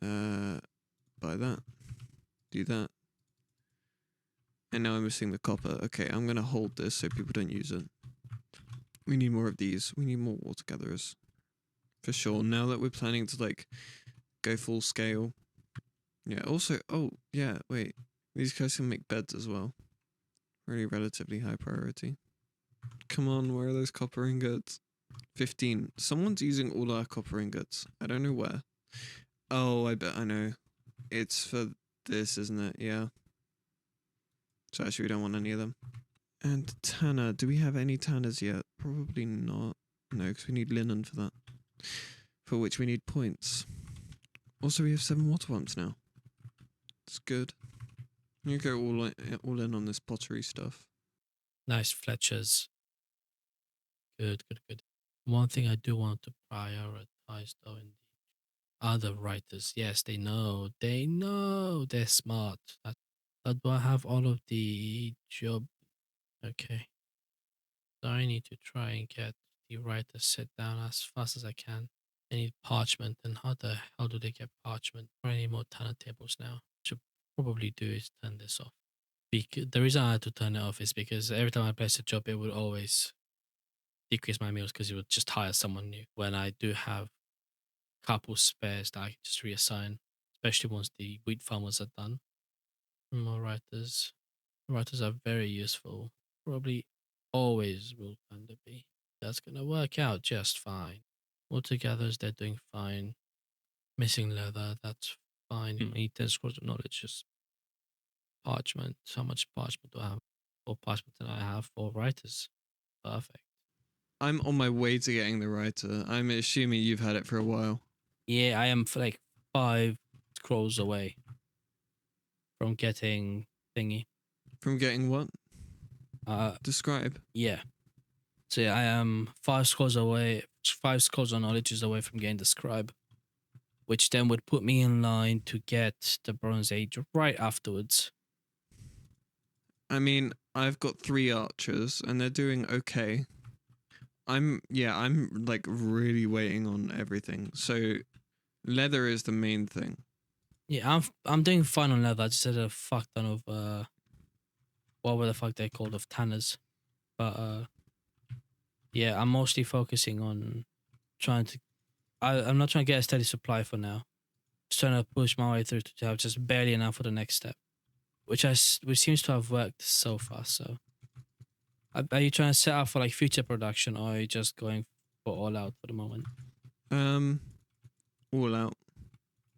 Buy that. Do that. And now I'm missing the copper. Okay, I'm gonna hold this so people don't use it. We need more of these. We need more water gatherers. For sure. Now that we're planning to, like, go full scale. Yeah, also... Oh, yeah, wait. These guys can make beds as well. Really relatively high priority. Come on, where are those copper ingots? 15. Someone's using all our copper ingots. I don't know where. Oh, I bet I know. It's for this, isn't it? Yeah. So actually we don't want any of them. And tanner. Do we have any tanners yet? Probably not. No, because we need linen for that. For which we need points. Also, we have 7 water pumps now. It's good. You go all in on this pottery stuff. Nice Fletchers. Good, good, good. One thing I do want to prioritize though in the other writers, yes, they know, they're smart. Do I have all of the job? Okay. So I need to try and get the writers set down as fast as I can. I need parchment, and how the hell do they get parchment? I need more talent tables now. Should probably do is turn this off. The reason I had to turn it off is because every time I place a job, it would always decrease my meals because it would just hire someone new. When I do have a couple spares that I can just reassign, especially once the wheat farmers are done. More writers. Writers are very useful. Probably always will kind of be. That's gonna work out just fine. Water gatherers, they're doing fine. Missing leather, that's fine. You need 10 scrolls of knowledge, just parchment. How much parchment do I have? 4 parchment that I have 4 writers. Perfect. I'm on my way to getting the writer. I'm assuming you've had it for a while. Yeah, I am like 5 scrolls away from getting thingy. From getting what? Uh, Describe. yeah. So yeah, I am 5 scrolls away. 5 scrolls of knowledge is away from getting the scribe, which then would put me in line to get the Bronze Age right afterwards. I mean, I've got 3 archers and they're doing okay. I'm like really waiting on everything. So leather is the main thing. Yeah, I'm doing fine on leather. I just had a fuck ton of what were the fuck they called of tanners, but yeah, I'm mostly focusing on trying to. I'm not trying to get a steady supply for now. Just trying to push my way through to have just barely enough for the next step, which seems to have worked so far. So, are you trying to set up for like future production, or are you just going for all out for the moment? All out.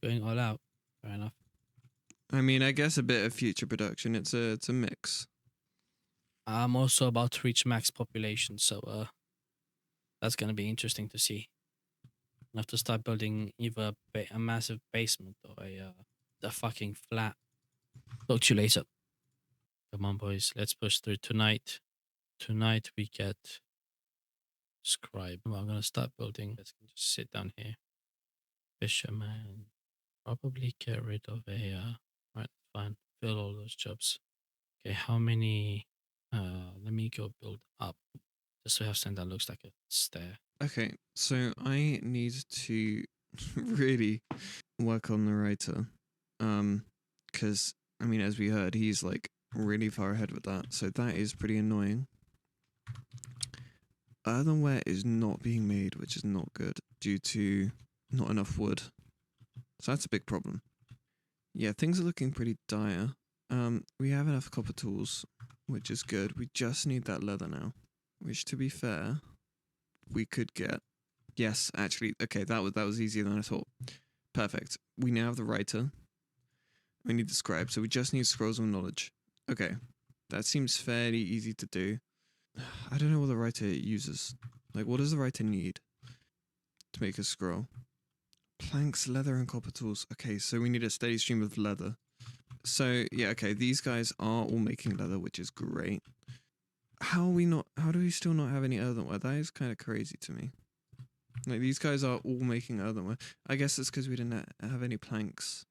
Going all out. Fair enough. I mean, I guess a bit of future production. It's a mix. I'm also about to reach max population, so that's gonna be interesting to see. I have to start building either a massive basement or a fucking flat. Talk to you later. Come on, boys. Let's push through tonight. Tonight we get scribe. Well, I'm gonna start building. Let's just sit down here. Fisherman. Probably get rid of a. Right, fine. Fill all those jobs. Okay, how many? Let me go build up. Just so I have something that looks like a stair. Okay, so I need to really work on the writer. Because, I mean, as we heard, he's like really far ahead with that. So that is pretty annoying. Earthenware is not being made, which is not good due to not enough wood. So that's a big problem. Yeah, things are looking pretty dire. We have enough copper tools, which is good. We just need that leather now, which, to be fair, we could get. Yes, actually, okay, that was easier than I thought. Perfect. We now have the writer. We need the scribe, so we just need scrolls of knowledge. Okay. That seems fairly easy to do. I don't know what the writer uses. Like, what does the writer need to make a scroll? Planks, leather, and copper tools. Okay, so we need a steady stream of leather. So, yeah, okay, these guys are all making leather, which is great. How do we still not have any earthenware? That is kind of crazy to me. Like, these guys are all making earthenware. I guess it's because we didn't have any planks.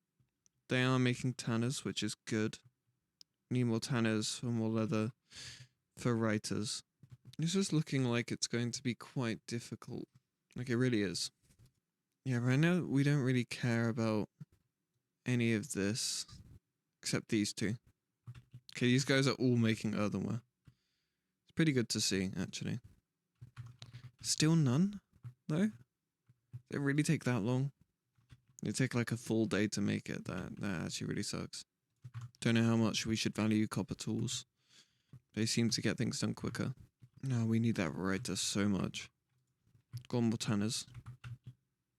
They are making tanners, which is good. Need more tanners for more leather for writers. It's just looking like it's going to be quite difficult. Like, it really is. Yeah, right now we don't really care about any of this except these two. Okay, these guys are all making earthenware. It's pretty good to see, actually. Still none, though? Did it really take that long? It take like a full day to make it. That actually really sucks. Don't know how much we should value copper tools. They seem to get things done quicker. No, we need that writer so much. Got more tanners.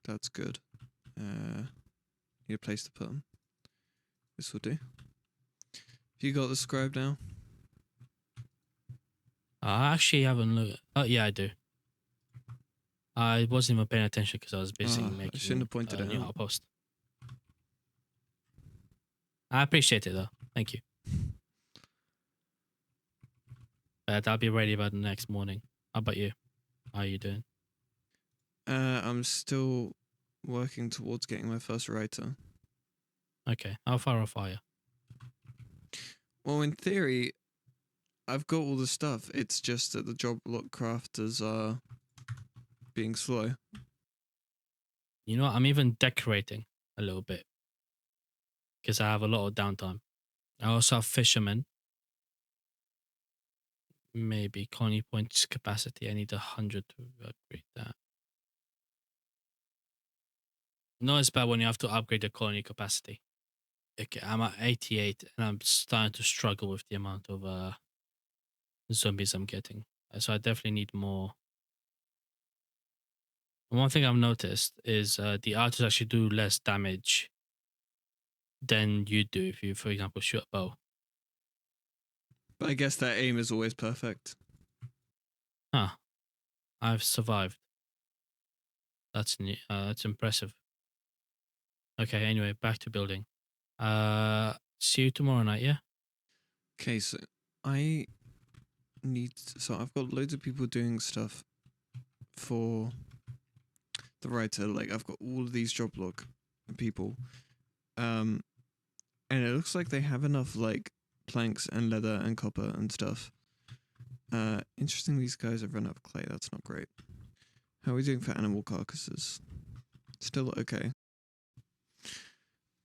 That's good. Need a place to put them. This will do. You got the scribe now? I actually haven't looked. Oh, yeah, I do. I wasn't even paying attention because I was busy I making shouldn't have pointed a it new out. outpost. I appreciate it, though. Thank you. But I'll be ready by the next morning. How about you? How are you doing? I'm still working towards getting my first writer. Okay. How far off are you? Well, in theory, I've got all the stuff. It's just that the job lot crafters are being slow. You know what? I'm even decorating a little bit because I have a lot of downtime. I also have fishermen. Maybe colony points capacity. I need 100 to upgrade that. No, it's bad when you have to upgrade the colony capacity. Okay, I'm at 88 and I'm starting to struggle with the amount of zombies I'm getting. So I definitely need more. One thing I've noticed is the archers actually do less damage than you do if you, for example, shoot a bow. But I guess their aim is always perfect. Huh. I've survived. That's impressive. Okay, anyway, back to building. See you tomorrow night, yeah? Okay, so I've got loads of people doing stuff for the writer. Like, I've got all of these job log people. And it looks like they have enough, like, planks and leather and copper and stuff. Interesting, these guys have run out of clay. That's not great. How are we doing for animal carcasses? Still okay.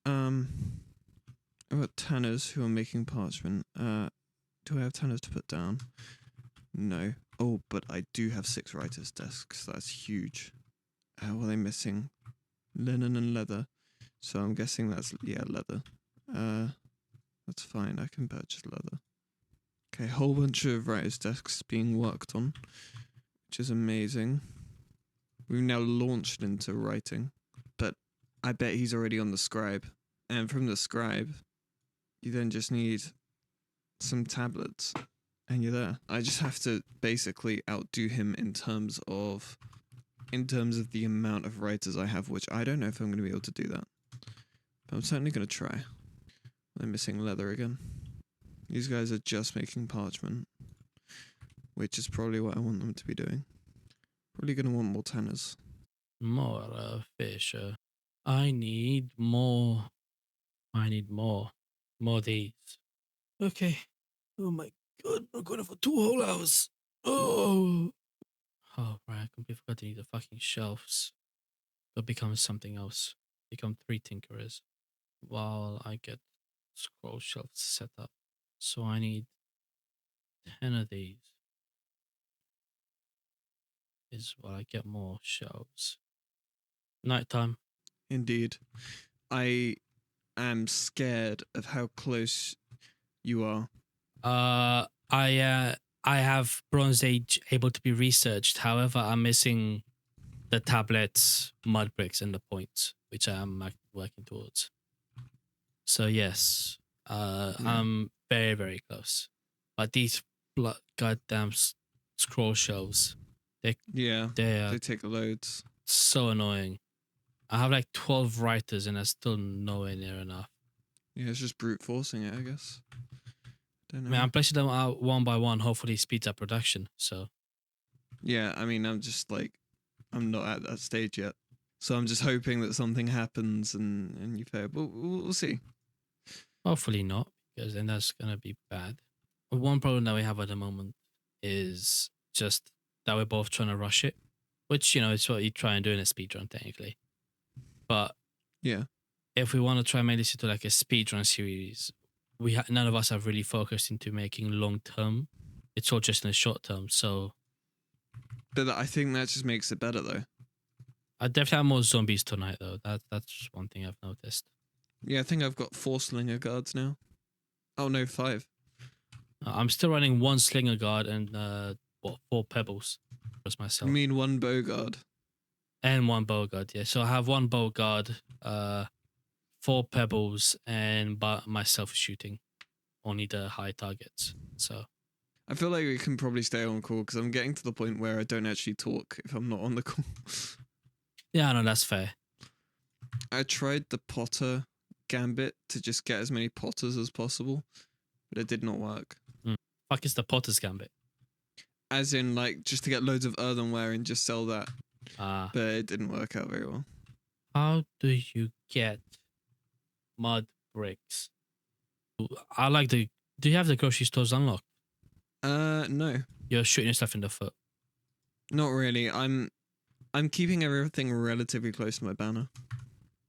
I've got tanners who are making parchment. Do I have tanners to put down? No. Oh, but I do have 6 writers' desks. That's huge. What are they missing? Linen and leather. So I'm guessing that's, yeah, leather. That's fine. I can purchase leather. Okay, whole bunch of writers' desks being worked on, which is amazing. We've now launched into writing, but I bet he's already on the scribe. And from the scribe, you then just need some tablets, and you're there. I just have to basically outdo him in terms of the amount of writers I have, which I don't know if I'm going to be able to do that. But I'm certainly going to try. They're missing leather again. These guys are just making parchment, which is probably what I want them to be doing. Probably going to want more tanners. More fish. I need more. I need more. More of these. Okay. Oh my god, I'm going for 2 whole hours. Oh. Oh, right. I completely forgot to need the fucking shelves. But become something else. Become 3 tinkerers. While I get scroll shelves set up. So I need 10 of these. Is while I get more shelves. Nighttime. Indeed. I am scared of how close you are. I have Bronze Age able to be researched. However, I'm missing the tablets, mud bricks, and the points, which I am working towards. So yes, Yeah. I'm very, very close. But these goddamn scroll shelves, they Yeah, they are they take loads. so annoying. I have like 12 writers and that's still nowhere near enough. Yeah, it's just brute forcing it, I guess. Don't I mean, know. I'm placing them out one by one. Hopefully, it speeds up production. So Yeah, I mean, I'm just like, I'm not at that stage yet. So I'm just hoping that something happens and you fail. But we'll see. hopefully not, because then that's gonna be bad. One problem that we have at the moment is just that we're both trying to rush it, which it's what you try and do in a speedrun technically. But Yeah. if we want to try and make this into like a speedrun series, none of us have really focused into making long term. It's all just in the short term. So But I think that just makes it better, though. I definitely have more zombies tonight, though. That's one thing I've noticed. Yeah, I think I've got 4 slinger guards now. Oh, no, 5. I'm still running one slinger guard and 4 pebbles just You myself, mean 1 bow guard? and one bow guard. Yeah, so I have one bow guard, 4 pebbles, and myself shooting only the high targets. So I feel like we can probably stay on call because I'm getting to the point where I don't actually talk if I'm not on the call. yeah, no, that's fair. I tried the Potter gambit to just get as many Potters as possible, but it did not work. Fuck is the Potter's Gambit? As in, like, just to get loads of earthenware and just sell that. But it didn't work out very well. How do you get mud bricks? I like the. Do you have the grocery stores unlocked? No, You're shooting yourself in the foot. not really. I'm keeping everything relatively close to my banner.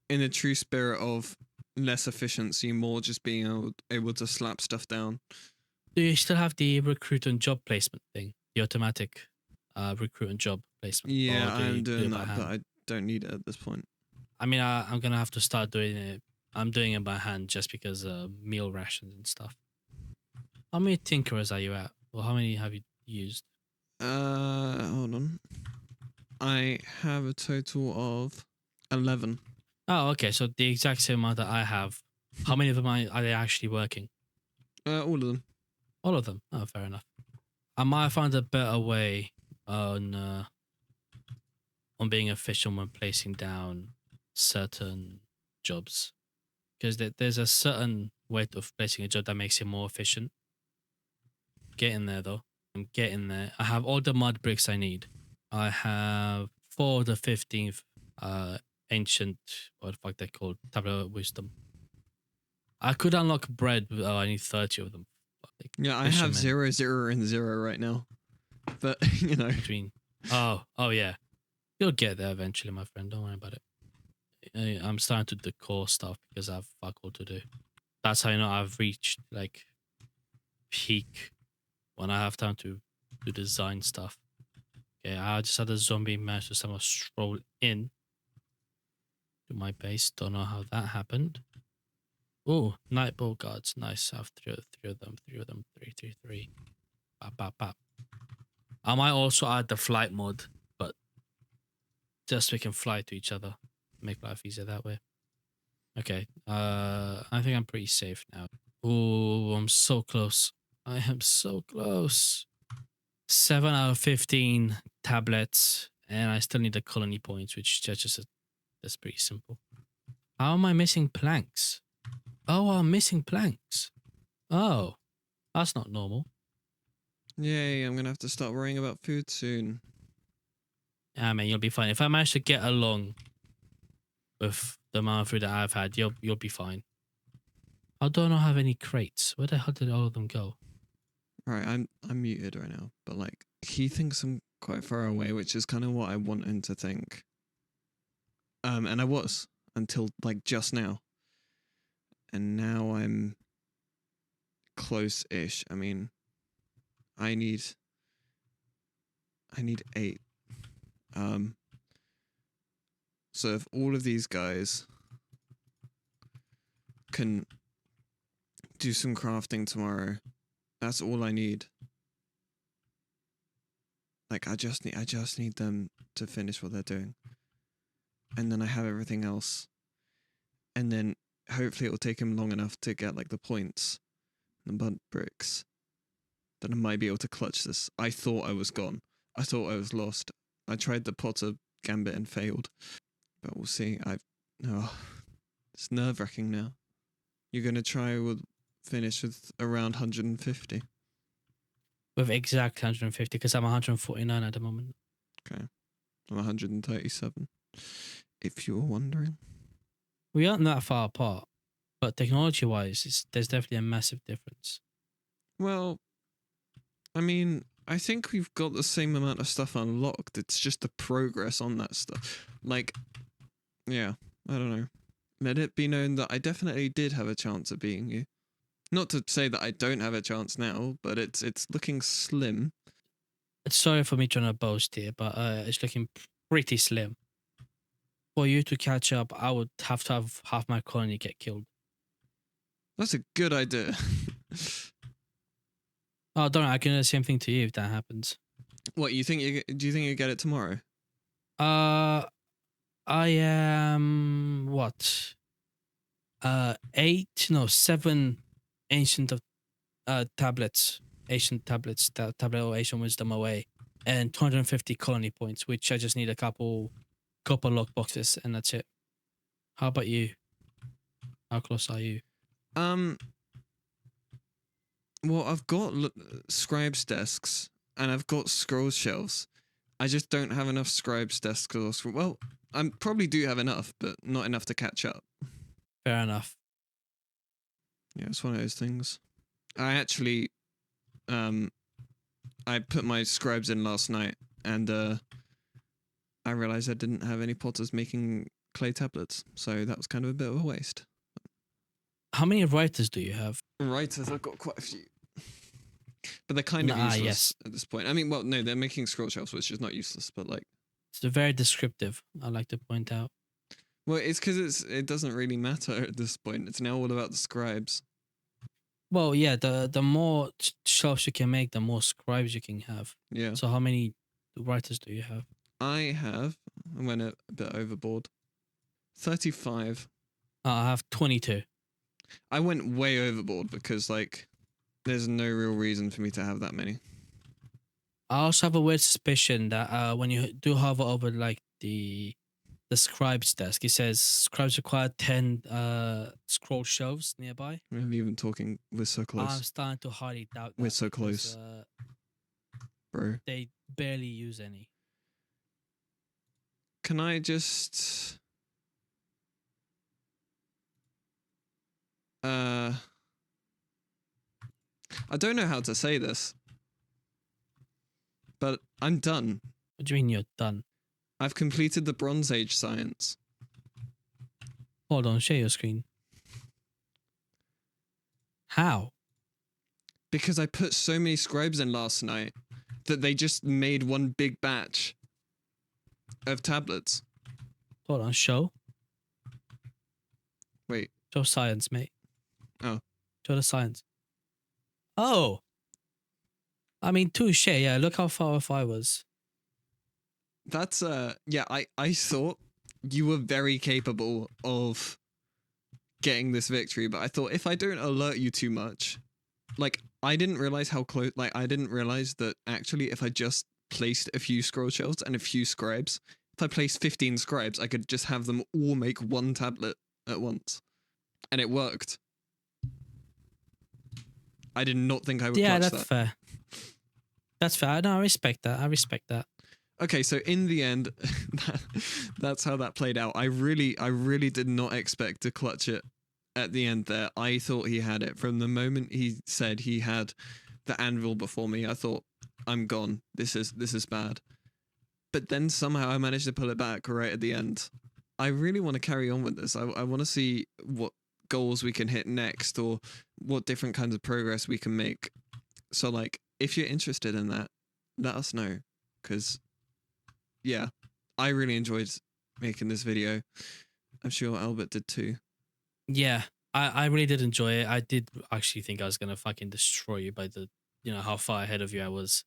In the true spirit of less efficiency, more just being able to slap stuff down. Do you still have the recruit and job placement thing? The automatic recruit and job placement? Yeah, Or do I'm you do doing it by that, but hand? I don't need it at this point. I mean, I'm going to have to start doing it. I'm doing it by hand just because meal rations and stuff. How many tinkerers are you at? Or how many have you used? Hold on. I have a total of 11. Oh, okay. So the exact same amount that I have. How many of them are they actually working? All of them. All of them. Oh, fair enough. I might have found a better way on being efficient when placing down certain jobs, because there's a certain way of placing a job that makes it more efficient. Getting there though. I'm getting there. I have all the mud bricks I need. I have 4 of the 15th ancient, what the fuck they called, tablet of wisdom. I could unlock bread, but I need 30 of them. Like, Yeah, I have 0, 0, and 0 right now. But, between. Oh yeah. You'll get there eventually, my friend. Don't worry about it. I'm starting to decor stuff because I have fuck all to do. That's how I've reached like peak when I have time to design stuff. Okay, I just had a zombie manage to somehow stroll in to my base. Don't know how that happened. Oh, night ball guards. Nice. I have three of them. Three. Bap, bap, bap. I might also add the flight mode, but just so we can fly to each other. Make life easier that way. Okay. I think I'm pretty safe now. Oh, I'm so close. I am so close. 7 out of 15 tablets, and I still need the colony points, which that's pretty simple. How am I missing planks? Oh, I'm missing planks. Oh, that's not normal. yay, I'm going to have to start worrying about food soon. I mean, you'll be fine. If I manage to get along with the amount of food that I've had, you'll be fine. I don't have any crates. Where the hell did all of them go? Right, I'm muted right now, but like he thinks I'm quite far away, which is kind of what I want him to think. And I was until like just now. And now I'm close-ish. I mean, I need 8. So if all of these guys can do some crafting tomorrow, that's all I need. Like I just need them to finish what they're doing. And then I have everything else. And then hopefully it will take him long enough to get like the points, the mud bricks. then I might be able to clutch this. I thought I was gone. I thought I was lost. I tried the Potter Gambit and failed. But we'll see. It's nerve-wracking now. You're going to try with finish with around 150. With exact 150, because I'm 149 at the moment. Okay. I'm 137. If you were wondering. We aren't that far apart, but technology-wise, there's definitely a massive difference. Well, I mean, I think we've got the same amount of stuff unlocked. It's just the progress on that stuff. Like, yeah, I don't know. Let it be known that I definitely did have a chance at beating you. Not to say that I don't have a chance now, but it's looking slim. Sorry for me trying to boast here, but it's looking pretty slim. For you to catch up, I would have to have half my colony get killed. That's a good idea. Oh, don't worry, I can do the same thing to you if that happens. What, do you think you get it tomorrow? I am what? 7 ancient tablets, tablet or ancient wisdom away, and 250 colony points, which I just need a couple lock boxes, and that's it. How about you? How close are you? Well, I've got scribes desks and I've got scroll shelves. I just don't have enough scribes desks or well, I probably do have enough, but not enough to catch up. Fair enough. Yeah, it's one of those things. I actually, I put my scribes in last night, and I realized I didn't have any potters making clay tablets, so that was kind of a bit of a waste. How many writers do you have? Writers, I've got quite a few, but they're kind of useless at this point. I mean, well, no, they're making scroll shelves, which is not useless, but like, it's very descriptive. I like to point out. Well, it's because it doesn't really matter at this point. It's now all about the scribes. Well, yeah, the more shelves you can make, the more scribes you can have. Yeah. So how many writers do you have? I went a bit overboard. 35. I have 22. I went way overboard because, like, there's no real reason for me to have that many. I also have a weird suspicion that when you do hover over, like, the scribe's desk, it says scribes require 10 scroll shelves nearby. We're so close. I'm starting to highly doubt that. We're so close. Bro. They barely use any. Can I just... I don't know how to say this, but I'm done. What do you mean you're done? I've completed the Bronze Age science. Hold on, share your screen. How? Because I put so many scribes in last night that they just made one big batch of tablets. Hold on, show. Wait. Show science, mate. Oh. Show the science. Oh! I mean, touche, yeah, look how far off I was. That's, yeah, I thought you were very capable of getting this victory, but I thought if I don't alert you too much, like, I didn't realize how close, like, I didn't realize that actually if I just placed a few scroll shelves and a few scribes, if I placed 15 scribes, I could just have them all make one tablet at once. And it worked. I did not think I would clutch that. Yeah, that's fair. That's fair. No, I respect that. I respect that. Okay, so in the end, that's how that played out. I really did not expect to clutch it at the end there. I thought he had it. From the moment he said he had the anvil before me, I thought, I'm gone. This is bad. But then somehow I managed to pull it back right at the end. I really want to carry on with this. I want to see what goals we can hit next or what different kinds of progress we can make. So, like, if you're interested in that, let us know. Because, yeah, I really enjoyed making this video. I'm sure Albert did too. Yeah, I really did enjoy it. I did actually think I was going to fucking destroy you by how far ahead of you I was.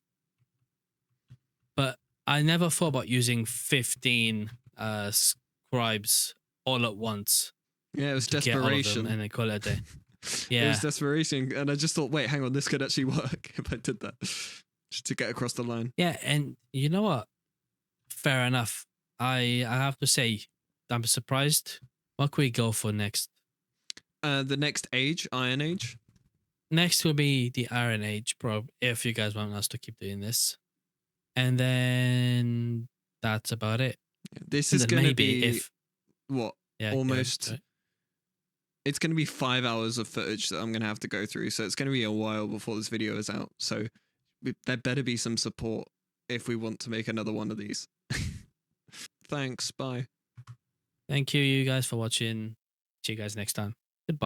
But I never thought about using 15 scribes all at once. Yeah, it was desperation. And then call it a day. It was Yeah. desperation, and I just thought, wait, hang on, this could actually work if I did that, just to get across the line. Yeah. And you know what? Fair enough. I have to say, I'm surprised. What could we go for next? The next age, Iron Age. Next will be the Iron Age, probe, if you guys want us to keep doing this. And then that's about it. This And is then going to maybe be if, what yeah, go almost. it. It's going to be 5 hours of footage that I'm going to have to go through, so it's going to be a while before this video is out. So there better be some support if we want to make another one of these. Thanks. Bye. Thank you, you guys, for watching. See you guys next time.